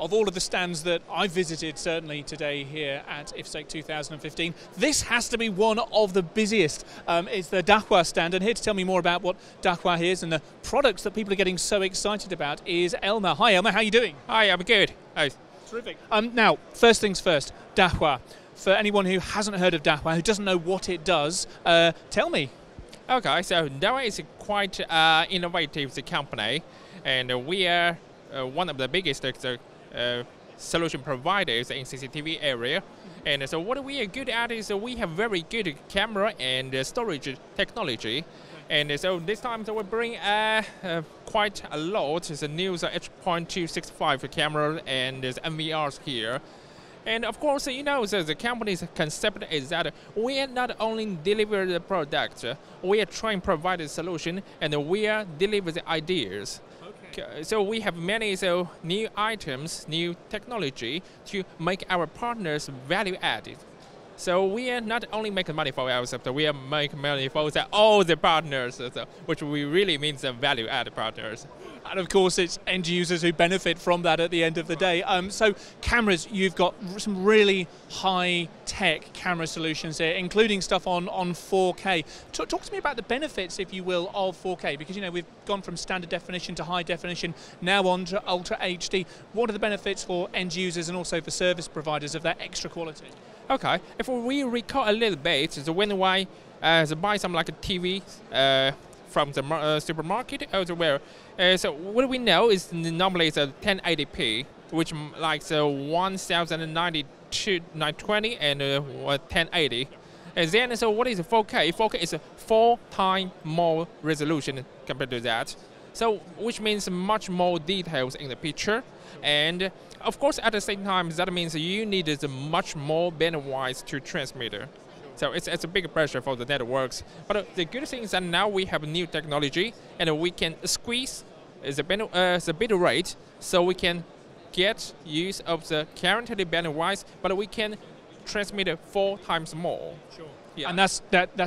of all of the stands that I visited, certainly today here at IFSEC 2015, this has to be one of the busiest. It's the Dahua stand, and here to tell me more about what Dahua is and the products that people are getting so excited about is Elmer. Hi Elmer, how are you doing? Hi, I'm good. Hi. Terrific. Now, first things first, Dahua. For anyone who hasn't heard of Dahua, who doesn't know what it does, tell me. Okay, so Dahua is quite innovative company, and we are one of the biggest solution providers in CCTV area. And so what we are good at is we have very good camera and storage technology. And so this time we bring quite a lot. It's a new H.265 camera and there's NVRs here. And of course, you know, the company's concept is that we are not only deliver the product, we are trying to provide a solution, and we are deliver the ideas. Okay. So we have many new items, new technology to make our partners value added. So we are not only making money for ourselves, we are making money for all the partners, which we really means the value-added partners. And of course, it's end users who benefit from that at the end of the day. So cameras, you've got some really high-tech camera solutions here, including stuff on 4K. Talk to me about the benefits, if you will, of 4K, because you know we've gone from standard definition to high definition, now on to Ultra HD. What are the benefits for end users and also for service providers of that extra quality? Okay, if we recall a little bit, so when I buy some like a TV from the supermarket elsewhere, so what we know is normally it's a 1080p, which like 1920 and 1080. And then so what is 4K? 4K is 4 times more resolution compared to that. So which means much more details in the picture. And of course, at the same time, that means you need much more bandwidth to transmit. So it's a big pressure for the networks. But the good thing is that now we have new technology, and we can squeeze the bit rate, so we can get use of the currently bandwidth, but we can transmit 4 times more. Sure. Yeah. And that's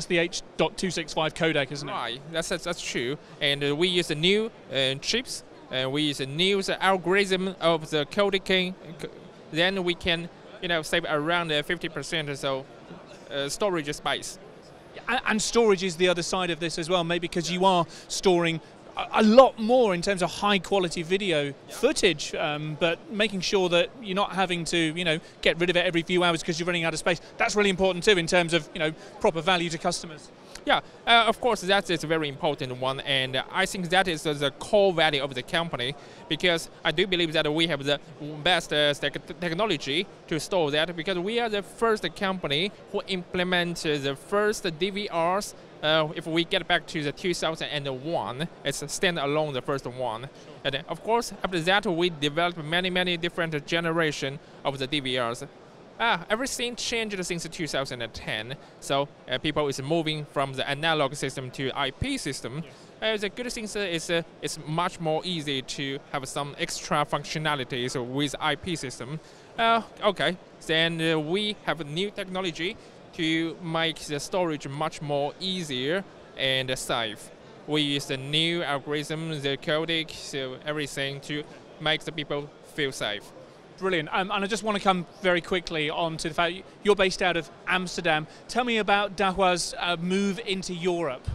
the H.265 codec, isn't it? Right, that's true. And we use the new chips. We use a new algorithm of the coding. Then we can, save around 50% or so storage space. And storage is the other side of this as well, maybe because you are storing a lot more in terms of high quality video footage, but making sure that you're not having to, get rid of it every few hours because you're running out of space. That's really important too in terms of, proper value to customers. Yeah, of course that is a very important one, and I think that is the core value of the company, because I do believe that we have the best technology to store that, because we are the first company who implemented the first DVRs. If we get back to the 2001, it's standalone, the first one. Sure. And of course, after that, we developed many different generations of the DVRs. Everything changed since 2010, so people is moving from the analog system to IP system. Yes. The good thing is it's much more easy to have some extra functionalities with IP system. Okay, then we have new technology to make the storage much more easier and safe. We use the new algorithm, the codec, so everything to make the people feel safe. Brilliant. And I just want to come very quickly on to the fact you're based out of Amsterdam. Tell me about Dahua's move into Europe.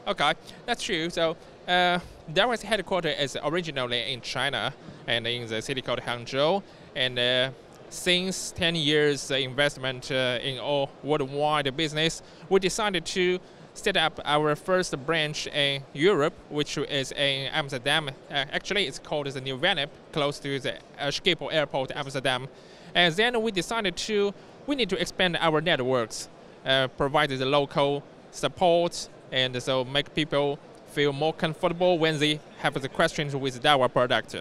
Okay, that's true. So Dahua's headquarters is originally in China and in the city called Hangzhou. And since 10 years investment in all worldwide business, we decided to set up our first branch in Europe, which is in Amsterdam. Actually, it's called the New Venep, close to the Schiphol Airport, Amsterdam. And then we decided we need to expand our networks, provide the local support, and so make people feel more comfortable when they have the questions with Dahua product.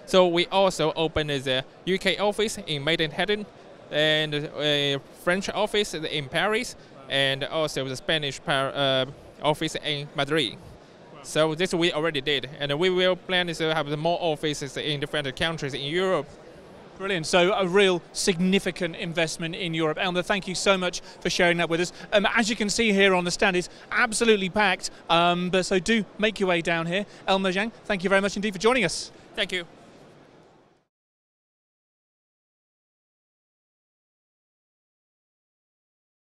So we also opened the UK office in Maidenhead, and a French office in Paris, and also the Spanish office in Madrid. Wow. So this we already did, and we will plan to have more offices in different countries in Europe. Brilliant. So a real significant investment in Europe. Elmer, thank you so much for sharing that with us. As you can see here on the stand, it's absolutely packed, but so do make your way down here. Elmer Zhang, thank you very much indeed for joining us. Thank you.